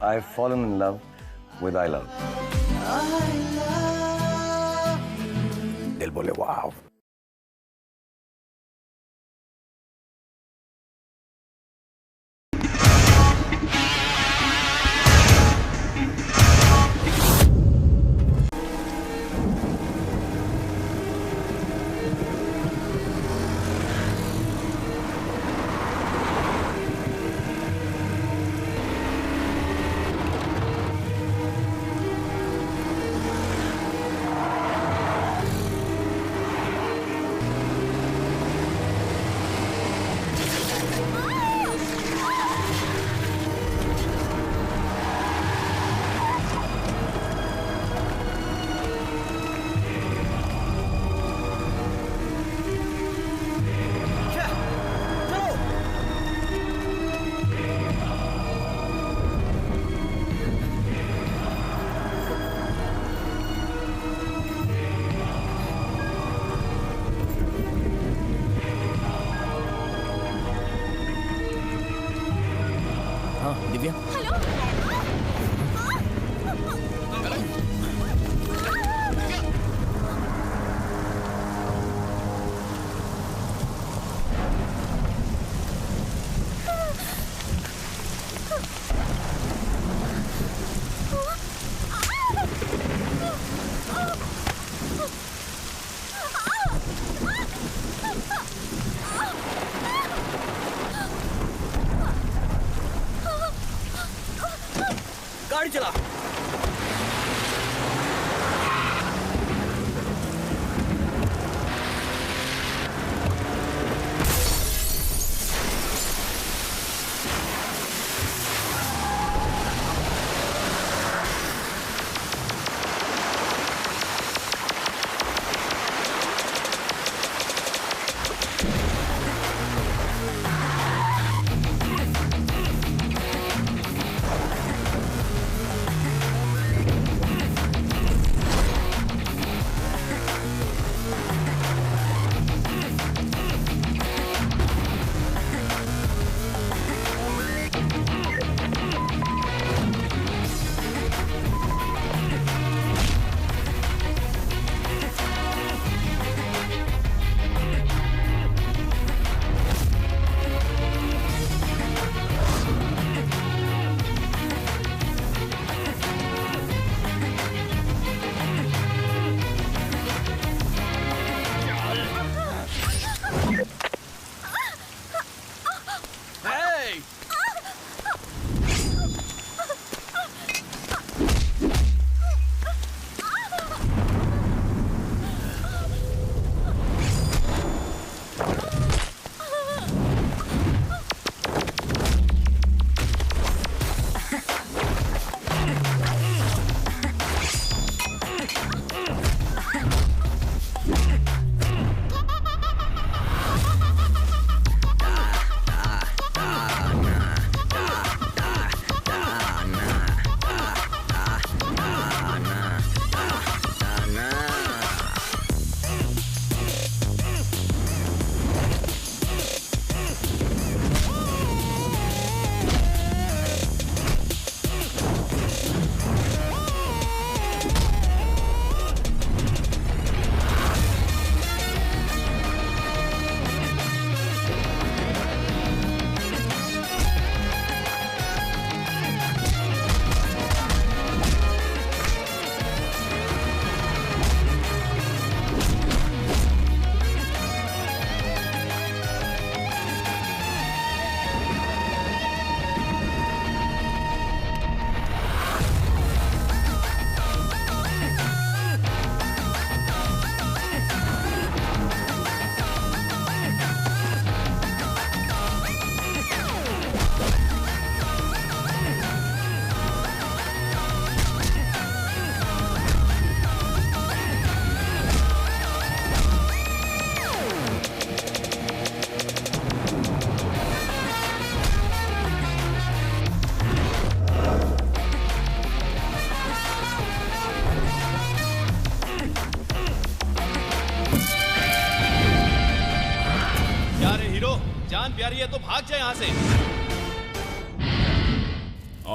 I've fallen in love with I love. दिल बोले वाव. Divya, hello. गाड़ी चला।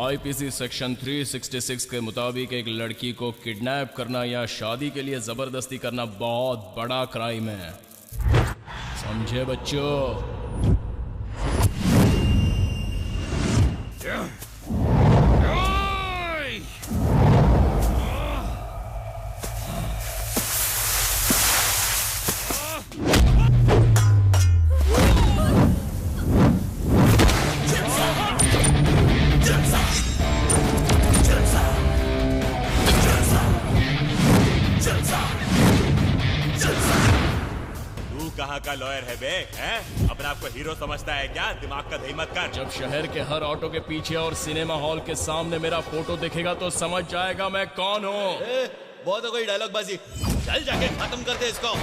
आईपीसी सेक्शन 366 के मुताबिक एक लड़की को किडनैप करना या शादी के लिए जबरदस्ती करना बहुत बड़ा क्राइम है, समझे बच्चों? कहाँ का लॉयर है बे? हैं? अपने आप को हीरो समझता है क्या? दिमाग का दही मत कर। जब शहर के हर ऑटो के पीछे और सिनेमा हॉल के सामने मेरा फोटो दिखेगा तो समझ जाएगा मैं कौन हूँ। बहुत हो गई डायलॉग बाजी, चल जाके खत्म कर दे इसको।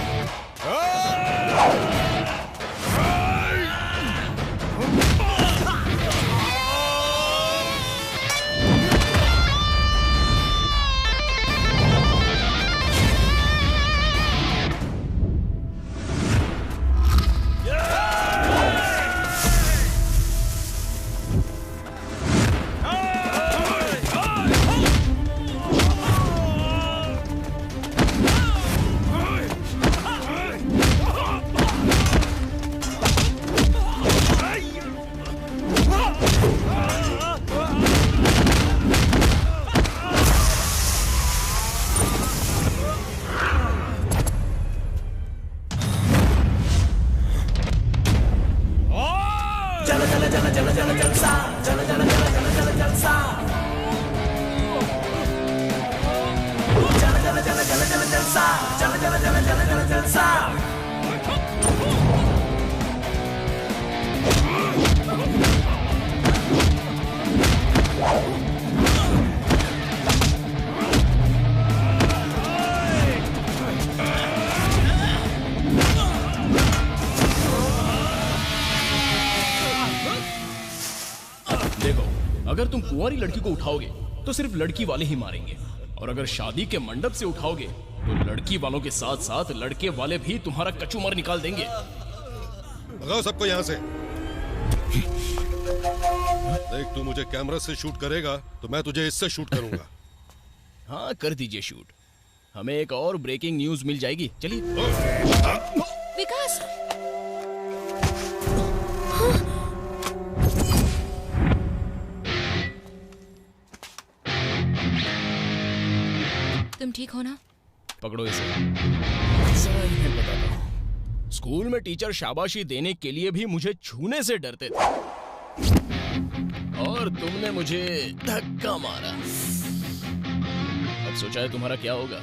देखो, अगर तुम कुंवारी लड़की को उठाओगे तो सिर्फ लड़की वाले ही मारेंगे, और अगर शादी के मंडप से उठाओगे तो लड़की वालों के साथ साथ लड़के वाले भी तुम्हारा कचूमर निकाल देंगे। भगाओ सबको यहाँ से। देख, तू मुझे कैमरा से शूट करेगा तो मैं तुझे इससे शूट करूंगा। हाँ, कर दीजिए शूट। हमें एक और ब्रेकिंग न्यूज मिल जाएगी। चलिए। विकास, तुम ठीक हो ना? पकड़ो इसे। सही में बताता हूँ, स्कूल में टीचर शाबाशी देने के लिए भी मुझे छूने से डरते थे, और तुमने मुझे धक्का मारा। अब सोचा है तुम्हारा क्या होगा?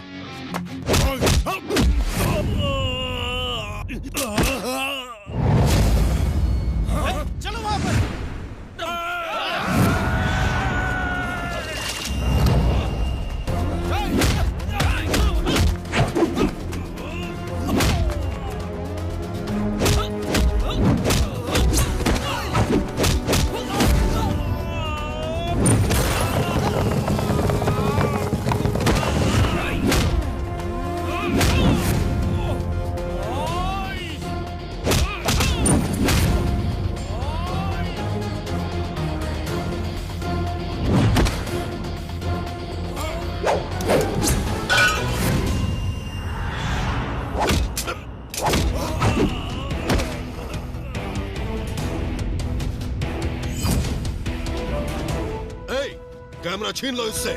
चलो वहां पर। कैमरा छीन लो इससे।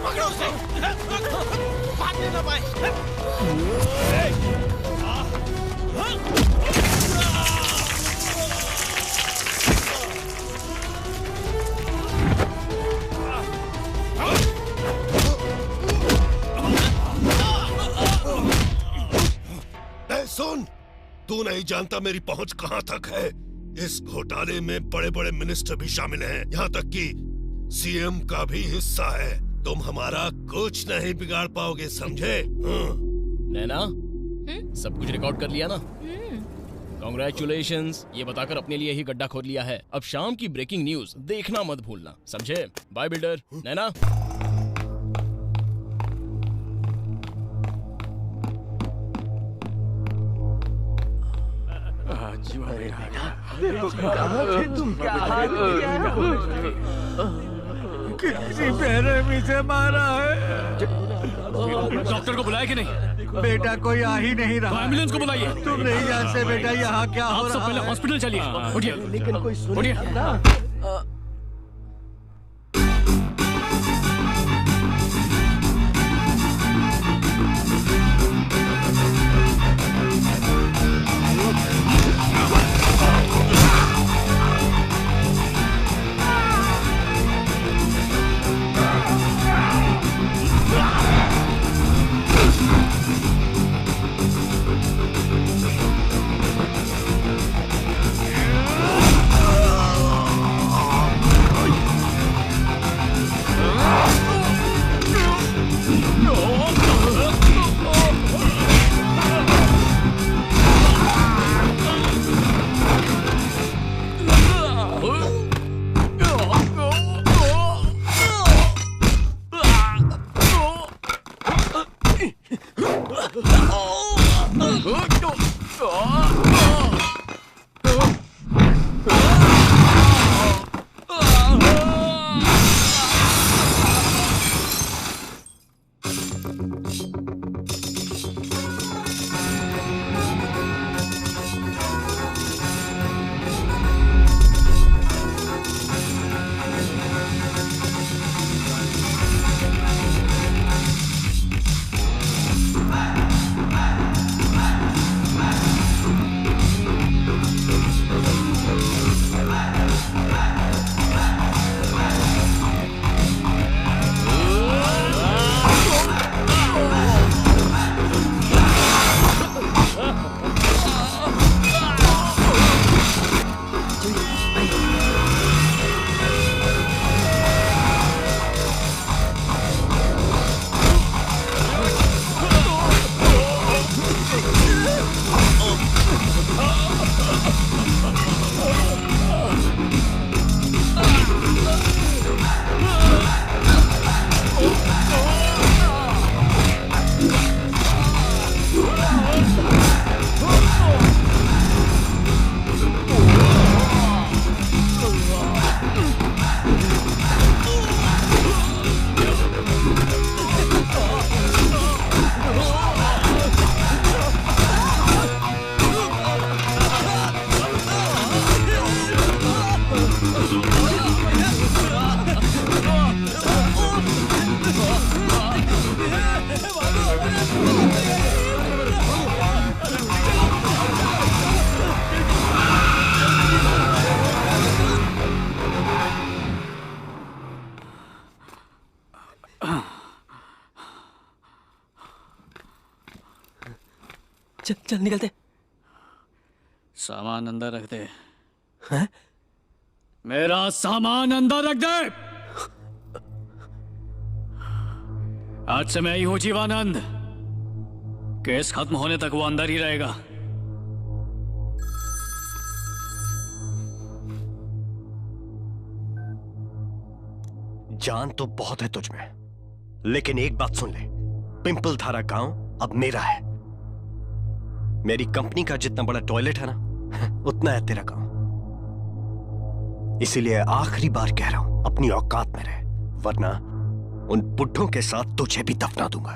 पकड़ो उसे, भागने ना पाए। सुन, तू नहीं जानता मेरी पहुंच कहां तक है। इस घोटाले में बड़े बड़े मिनिस्टर भी शामिल हैं, यहाँ तक कि सीएम का भी हिस्सा है। तुम हमारा कुछ नहीं बिगाड़ पाओगे, समझे? नैना, सब कुछ रिकॉर्ड कर लिया ना? कॉन्ग्रेचुलेशंस, ये बताकर अपने लिए ही गड्ढा खोद लिया है। अब शाम की ब्रेकिंग न्यूज देखना मत भूलना, समझे? Bye builder. नैना, किसी बेरहमी से मारा है। डॉक्टर को बुलाया कि नहीं? बेटा कोई आ ही नहीं रहा। एम्बुलेंस को बुलाइए। तुम नहीं जानते बेटा यहाँ क्या हो आप सब रहा पहले है। हॉस्पिटल चलिए। उठिए, लेकिन कोई सुन उठिए। चल चल निकलते। सामान अंदर रख दे। हैं? मेरा सामान अंदर रख दे। आज से मैं ही हूं जीवानंद। केस खत्म होने तक वो अंदर ही रहेगा। जान तो बहुत है तुझ में, लेकिन एक बात सुन ले, पिंपल धारा गांव अब मेरा है। मेरी कंपनी का जितना बड़ा टॉयलेट है ना, उतना है तेरा गांव। इसीलिए आखिरी बार कह रहा हूं, अपनी औकात में रह, वरना उन बुड्ढों के साथ तुझे भी दफना दूंगा।